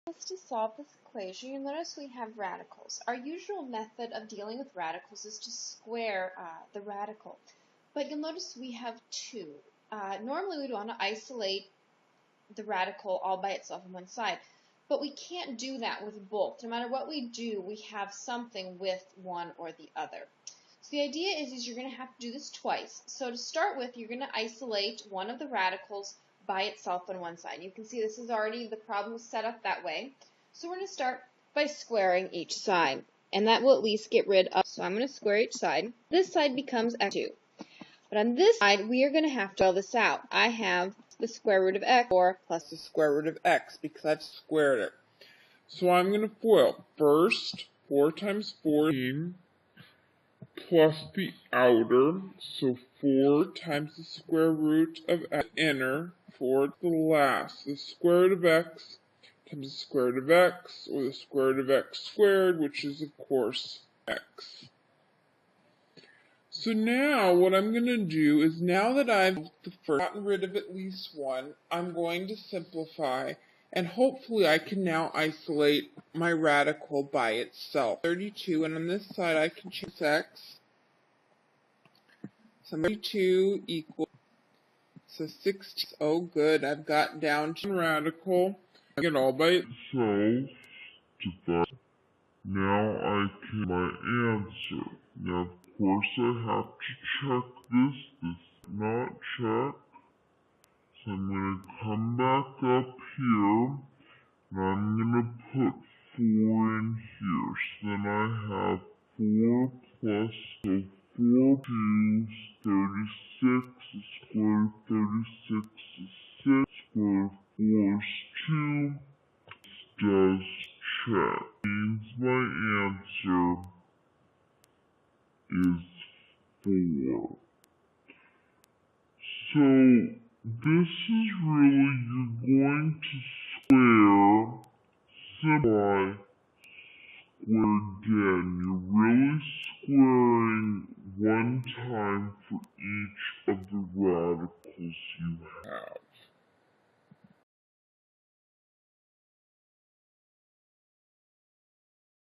Let's to solve this equation, you'll notice we have radicals. Our usual method of dealing with radicals is to square the radical, but you'll notice we have two. Normally we'd want to isolate the radical all by itself on one side, but we can't do that with both. No matter what we do, we have something with one or the other. So the idea is you're going to have to do this twice. So to start with, you're going to isolate one of the radicals by itself on one side. You can see this is already, the problem is set up that way. So we're going to start by squaring each side. And that will at least get rid of, so I'm going to square each side. This side becomes x2. But on this side, we are going to have to spell this out. I have the square root of x or plus the square root of x because I've squared it. So I'm going to FOIL. First, 4 times 14 plus the outer, so 4 times the square root of x, inner, 4 to the last. The square root of x times the square root of x, or the square root of x squared, which is, of course, x. So now what I'm going to do is, now that I've gotten rid of at least one, I'm going to simplify, and hopefully I can now isolate my radical by itself. 32, and on this side I can choose x. So 32 equals, so 16. Oh good, I've got down to radical. I get all by itself to that. Now I can my answer. Now of course I have to check this. This is not checked. So I'm going to come back up here, and I'm going to put 4 in here. So then I have 4 plus, so 4 cubes, 36, the square root of 36 is 6, square root of 4 is 2, does check. Means my answer is 4. So this is really, you're going to square, simplify, square again. You're really squaring one time for each of the